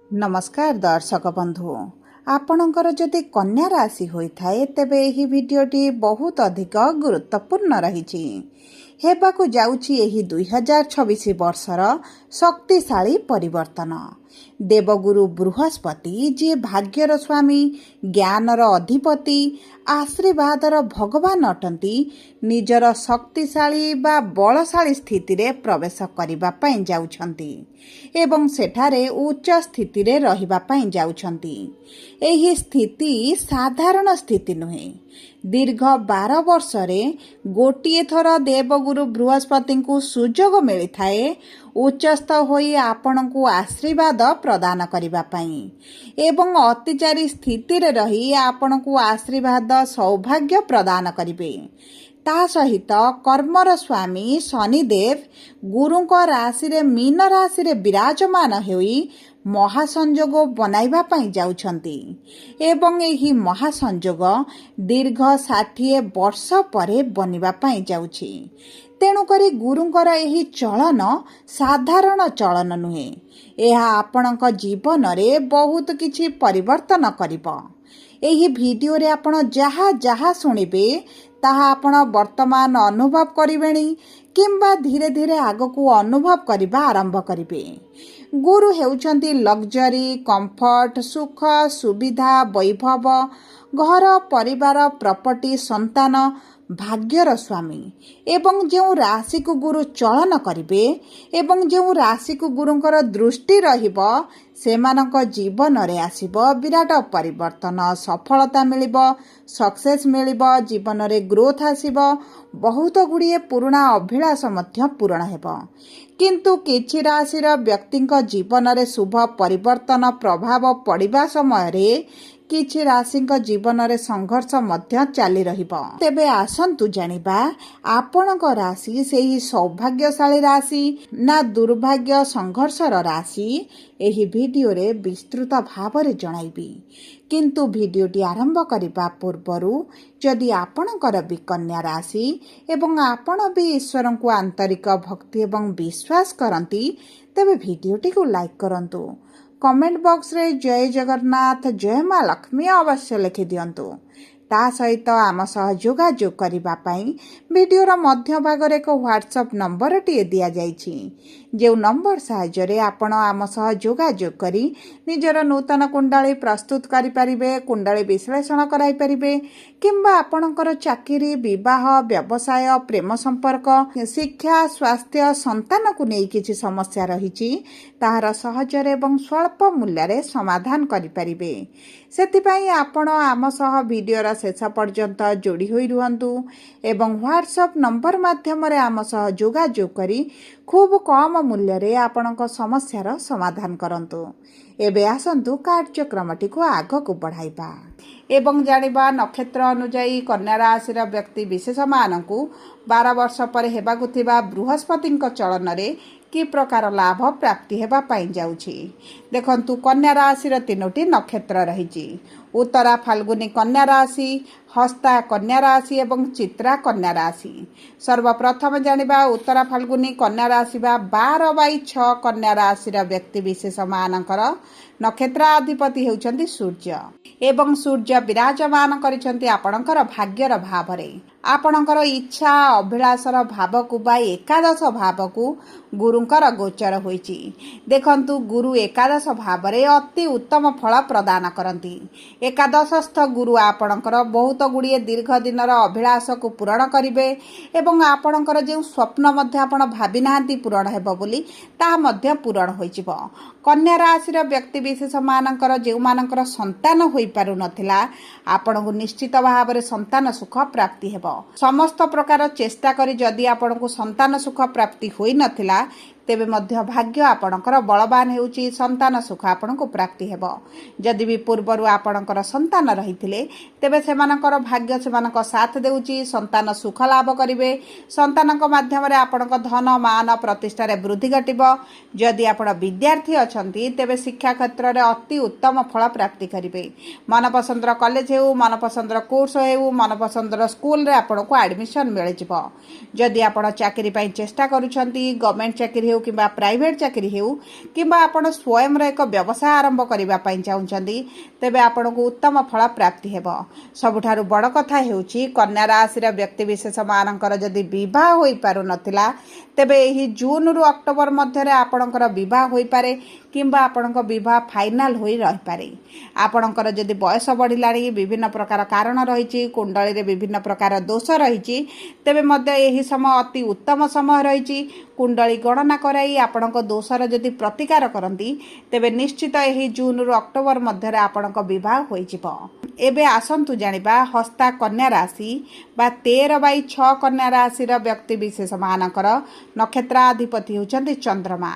नमस्कार दर्शक बंधु आपणकर जदि कन्या राशि होइथाए तेबे एही भिडियोटी बहुत अधिक गुरुत्वपूर्ण रही हेबाकु जाउछि एही 2026 वर्षर शक्तिशाली परिवर्तन। देवगुरु बृहस्पति जे भाग्यर स्वामी ज्ञानर अधिपति आशीर्वादर भगवान अटंती निजर शक्तिशाली बा बलशाली स्थिति रे प्रवेश करिबा पई जाउछंती एवं सेठारे उच्च स्थिति रे रहिबा पई जाउछंती। एही स्थिति साधारण स्थिति नुहे। दीर्घ 12 वर्ष रे गोटिए थर देवगुरु बृहस्पति को सुजोग मिली थाए उच्चस्थ होई आपणकु आशीर्वाद प्रदान करिबा पई एवं अतिचारी स्थिति रे रही आपणकु आशीर्वाद सौभाग्य प्रदान करिबे। ता सहित कर्मर स्वामी शनिदेव गुरुंक राशि रे मीन राशि रे विराजमान होई महासंजोग बनाइबा पई जाउछंती एवं एही महासंजोग दीर्घ 60 वर्ष परे बनिबा पई जाउछि। तेणुकरी गुरुंकर एही चलन साधारण चलन नुहे। एहा आपणक जीवन रे बहुत किछि परिवर्तन करिब। एही भिडियो रे आपण जहा जहा सुनिबे ताहा आपण वर्तमान अनुभव करिबेनी किंबा धीरे धीरे आगकू अनुभव करिबा आरंभ करिबे। गुरु हेउचंती लग्जरी कंफर्ट सुख सुविधा वैभव घर परिवार प्रॉपर्टी संतान भाग्यर स्वामी एवं जो राशि को गुरु चलन करिबे एवं जो राशि को गुरुंकर दृष्टि रहिबो सेमानक जीवन रे आसीबो विराट परिवर्तन सफलता मिलिबो सक्सेस मिलिबो जीवन रे ग्रोथ आसीबो बहुत गुड़िए पुराना अभिलाष मध्य पूर्ण हेबो। किंतु किछि राशिर व्यक्तिंक जीवन रे शुभ परिवर्तन प्रभाव पड़िबा समय रे किछि राशिंक जीवन रे संघर्ष मध्य चाली रहिबो। तेबे आसंतु जानिबा आपणक राशि सेही सौभाग्यशाली राशि ना दुर्भाग्य संघर्षर राशि एही भिडियो रे विस्तृत भाव रे जणाइबी। किंतु भिडियोटी आरंभ करिबा पूर्वरु जदि आपणकर भी कन्या राशि एवं आपण भी ईश्वर को आंतरिक भक्ति एवं विश्वास करंती तेबे भिडियोटी को लाइक करंतु। कमेंट बॉक्स रे जय जगन्नाथ जय माँ लक्ष्मी अवश्य लिखि दियंतु। ता सहित आम सह जोगाजोग करिबा पई वीडियोर मध्य भाग रे एक व्हाट्सएप नंबर टी दिया जाइछि जे नंबर सहाय्य रे आपण आम सह जोगाजोग करी निजर नूतन कुंडली प्रस्तुत करि परिबे कुंडली विश्लेषण कराई परिबे किंबा आपणकर चाकरी विवाह व्यवसाय प्रेम संपर्क शिक्षा स्वास्थ्य संतान को नै किछि समस्या रहिछि ताहार सहजरे एवं स्वल्प मूल्य रे समाधान करि परिबे। सेतिपई आपण आम सह वीडियोर शेष पर्यंत जोड़ी होई रुहंतु एवं व्हाट्सएप नंबर माध्यम रे आम सह जोगाजोग करी खूब कम मूल्य रे आपणक समस्यार समाधान करंतु। एबे आसंतु कार्यक्रमटी को आगक बढ़ाइबा एवं जानिबा नक्षत्र अनुଯାୟୀ कन्या राशि व्यक्ति विशेष मानकु 12 वर्ष पर हेबाकु थिबा बृहस्पतिक चलन रे कि प्रकार लाभ प्राप्ति हेबा पाई जाउछि। देखंतु कन्या राशि र 3टी नक्षत्र रहिछि उत्तरा फाल्गुनी कन्या राशि हस्ता कन्या राशि एवं चित्रा कन्या राशि। सर्वप्रथम जानिबा उत्तरा फाल्गुनी कन्या राशि बा 12/6 कन्या राशि र व्यक्ति विशेष मानकर नक्षत्राधिपति हेउचंती सूर्य एवं सूर्य विराजमान करिसंती आपणकर भाग्यर भाव रे आपणकर इच्छा अभिलाषर भाव को बा एकादश भाव को गुरुंकर गोचर होइछि। देखंतु गुरु एकादश भाव रे अति उत्तम फल प्रदान करंती। एकादशस्थ गुरु आपणकर बहुत गुड़िए दीर्घ दिनर अभिलाष को पूरण करिवे एवं आपणकर जे स्वप्न मध्य आपण भाबी नांती पूरण हेबो बोली ता मध्य पूरण होइजिवो। कन्या राशि र व्यक्ति विशेष मानकर जे मानकर संतान होई पारु नथिला आपण को निश्चित भाव रे संतान सुख प्राप्ति हेबो। समस्त प्रकार चेष्टा करी जदि आपण को संतान सुख प्राप्ति होई नथिला तेबे मध्य भाग्य आपणकर बलवान हेउची संतान सुख आपण को प्राप्ति हेबो। जदि भी पूर्वरु आपणकर संतान रहिथिले तेबे सेमानकर भाग्य सेमानक साथ देउची संतान सुख लाभ करिवे। संतानक माध्यम रे आपणक धन मान प्रतिष्ठा रे वृद्धि घटिबो। जदि आपण विद्यार्थी अछंती तेबे शिक्षा क्षेत्र रे अति उत्तम फल प्राप्ति करिवे। मनपसंदर कॉलेज हेउ मनपसंदर कोर्स हेउ मनपसंदर स्कूल रे आपण को एडमिशन मिल जिवो। जदि आपण चाकरी पई चेष्टा करूछंती गवर्नमेंट चाकरी ହେଉ किंबा प्राइवेट चाकरी हेउ किंबा आपण स्वयं एक व्यवसाय आरंभ करबा पई चाहुचंदी तेबे आपण को उत्तम फल प्राप्ति हेबो। सबुठारु बड़ कथा हेउची कन्या राशि व्यक्ति विशेष मानकर जदि विवाह होई पारु नथिला तेबे एही जून रु अक्टोबर मध्य आपणकर विवाह होई पारे किंबा आपणक विवाह फाइनाल होई रही पारे। आपणकर जदि बयस बढ़िलाणी विभिन्न प्रकार कारण रही कुंडली रे विभिन्न प्रकार दोष रही तेबे मध्य एही समय अति उत्तम समय रही कुंडली गणना कराई आपणक दोषर जदि प्रतिकार करती तेबे निश्चित एही जून रु अक्टोबर मध्य आपणक विवाह होई जिवो। एबे आसंतु जानिबा हस्ता कन्या राशि बा 13/6 कन्या राशि व्यक्ति विशेष मानकर नक्षत्राधिपति होचंती चंद्रमा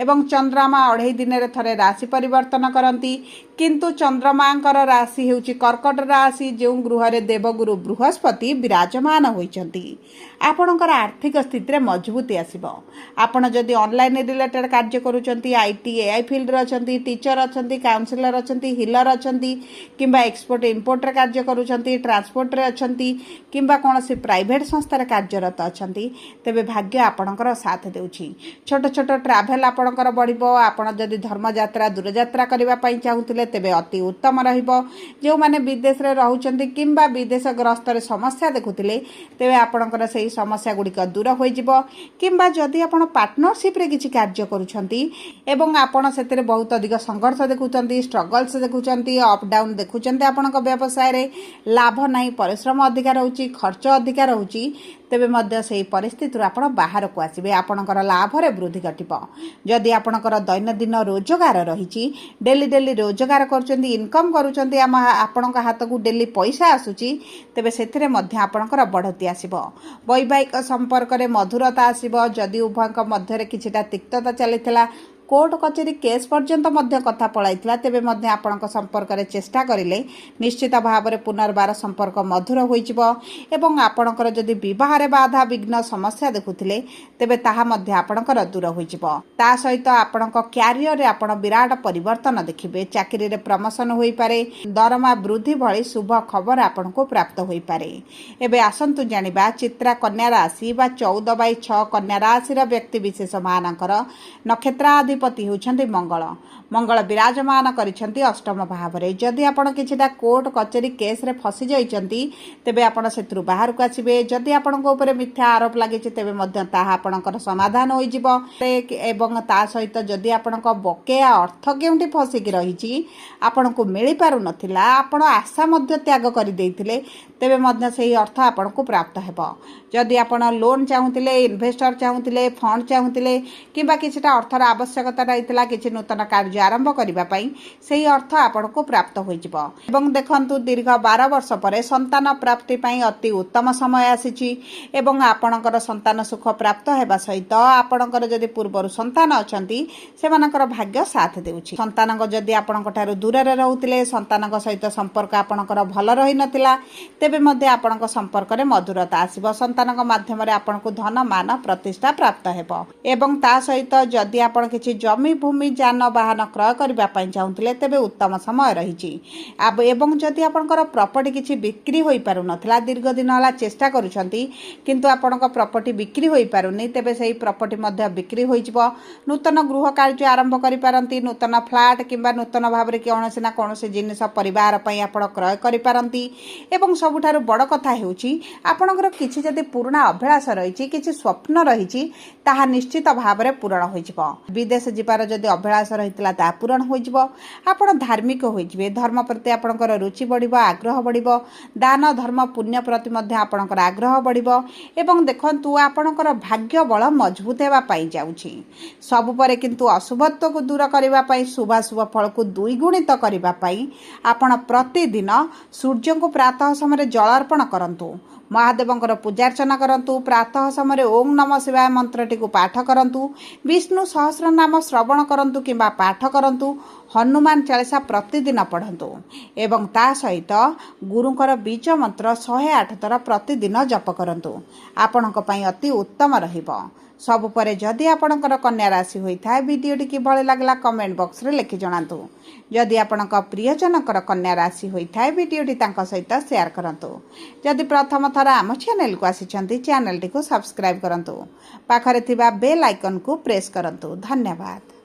एवं चंद्रमा 2.5 दिन रे थरे राशि परिवर्तन करती किंतु चंद्रमांकर राशि हेउची कर्कट राशि जो गृह रे देवगुरु बृहस्पति विराजमान होइचंती आपणकर आर्थिक स्थिति रे मजबूती आसीबो। आपण जदि ऑनलाइन रिलेटेड कार्य करूचंती आईटी एआई फील्ड रे अछंती टीचर अछंती काउंसलर अछंती हिलर अछंती किंबा एक्सपोर्ट इंपोर्ट रे कार्य करूचंती ट्रांसपोर्ट रे अछंती किंबा कोनोसी प्राइवेट संस्था रे कार्यरत अछंती तेबे भाग्य आपणकर साथ देउची। छोट छोट ट्रैवल आपणकर बढ़िबो। आपण जदि धर्म यात्रा दूर यात्रा करबा पई चाहुतिले तेबे अति उत्तम रहिबो। जो माने विदेश रे रहउचंती किंबा विदेश ग्रस्त रे समस्या देखुतिले तेबे आपणकर सेही समस्या गुडिक दूर होई जिवो किंबा जदि आपण पार्टनरशिप रे किछि कार्य करूछंती एवं आपण सेतरे बहुत अधिक संघर्ष देखुचंती स्ट्रगल्स देखुचंती अप डाउन देखुचंती आपणक व्यवसाय रे लाभ नाही परिश्रम अधिक रहउची खर्च अधिक रहउची तेबे मध्य सेही परिस्थिति आपण बाहर को आसीबे आपणकर लाभ रे वृद्धि घटिबो। जदि आपणकर दैनंदिन रोजगार रहिची डेली डेली रोजगार करूचंती इनकम करूचंती आपणक हाथ को डेली पैसा आसुची तेबे सेथिरे मध्य आपणकर बढ़ती आसीबो। वैवाहिक संपर्क रे मधुरता आसीबो। जदि उभयक मध्य रे किछिटा तिक्तता चलीथिला कोर्ट कचेरी केस पर्यंत मध्य कथा पळाइथिला तेबे मध्य आपणक संपर्क रे चेष्टा करिले निश्चित भाव रे पुनर्बार संपर्क मधुर होइजिबो एवं आपणकर जदि विवाह रे बाधा विघ्न समस्या देखुथिले तेबे ताहा मध्य आपणकर दूर होइजिबो। ता सहित आपणक क्यारियर रे आपण विराट परिवर्तन देखिबे। चाकरी रे प्रमोशन होई पारे दरमा वृद्धि भଳି शुभ खबर आपणको प्राप्त होई पारे। एबे आसंतु जानिबा चित्रा कन्या राशि बा 14/6 कन्या राशि रा व्यक्ति विशेष मानकर नक्षत्रादि पति होउछन्ती मंगल मंगल विराजमान करिसन्ती अष्टम भाव रे। जदि आपण किछिटा कोर्ट कचेरी केस रे फसी जाइचन्ती तेबे आपण सेत्रु बाहर को आसीबे। जदि आपणको ऊपर मिथ्या आरोप लागिछि तेबे मध्य ताहा आपणकर समाधान होई जिवो एवं ता सहित जदि आपणको बकेया अर्थ केउंटी फसी कि रहिछि आपणको मिलि पारु नथिला आपण आशा मध्य त्याग करि देइथिले तेबे मध्य सेही अर्थ आपणको प्राप्त हेबो। जदि आपण लोन चाहुतिले इन्वेस्टर चाहुतिले फंड चाहुतिले किंबा किछिटा अर्थर आवश्यकता रहितला किछि नूतन कार्य आरंभ करिबा पई सेही अर्थ आपणको प्राप्त होई जिवो। एवं देखंतु दीर्घ 12 वर्ष परे संतान प्राप्ति पई अति उत्तम समय आसीछि एवं आपणकर संतान सुख प्राप्त हेबा सहित आपणकर जदि पूर्वरु संतान अछंती सेमानकर भाग्य साथ देउछि। संतानक जदि आपणक ठारु दूर रे रहउतिले संतानक सहित संपर्क आपणकर भल रहि नथिला तेबे मध्ये आपणक संपर्क रे मधुरता आसीबो। संतानक माध्यम रे आपणको धन मान प्रतिष्ठा प्राप्त हेबो एवं ता सहित जदि आपण किछि जमी भूमि जान वाहन क्रय करबा पई चाहुतिले तेबे उत्तम समय रहिछि। एवं जदि आपणकर प्रॉपर्टी किछि बिक्री होई पारु नथिला दीर्घ दिन होला चेष्टा करूछंती किंतु आपणक प्रॉपर्टी बिक्री होई पारुनी तेबे सेही प्रॉपर्टी मध्ये बिक्री होई जिवो। नूतन गृह कार्य आरंभ करि पारंती नूतन फ्लैट किंबा नूतन भाव रे कोनोसी ना कोनोसी जिनिस परिवार पई आपण क्रय करि पारंती एवं सबुठारु बड़ कथा हेउची आपणकर किछि जदि पुराना अभिलाष रहिछि किछि स्वप्न रहिछि ताहा निश्चित भाव रे पूर्ण होई जिवो। विदेश जिबार जदि अभिलाष रहितला ता पूर्ण होई जिवो। आपण धार्मिक होई जिवे धर्म प्रति आपणकर रुचि बढ़िबो आग्रह बढ़िबो दान धर्म पुण्य प्रति मध्ये आपणकर आग्रह बढ़िबो एवं देखंतु आपणकर भाग्य बळ मजबूत हेबा पई जाउछि। सब परे किंतु अशुभत्व को दूर करबा पई शुभाशुभ फल को द्विगुणित करबा पई आपण प्रतिदिन सूर्य को प्रातः समय जल अर्पण करंतु महादेवंकर पूजार्चना करंतु प्रातः समय ओम नमः शिवाय मंत्रटी को पाठ करंतु विष्णु सहस्र नाम श्रवण करंतु किंबा पाठ करंतु हनुमान चालीसा प्रतिदिन पढ़ंतु एवं ता सहित गुरुंकर बीज मंत्र 108 थर प्रतिदिन जप करंतु आपणक पई अति उत्तम रहिबो। सब परे जदि आपणकर कन्या राशि होई थाए वीडियोटी किभଳି लागला कमेंट बॉक्स रे लिखि जणांतु। जदि आपणक प्रियजनकर कन्या राशि होता है वीडियोटी तांको सहित शेयर करंतु। जदि प्रथम थर आम चैनल को आसिछंती चैनल टी को सब्सक्राइब करंतु। पाखरे थिबा बेल आइकन को प्रेस करंतु। धन्यवाद।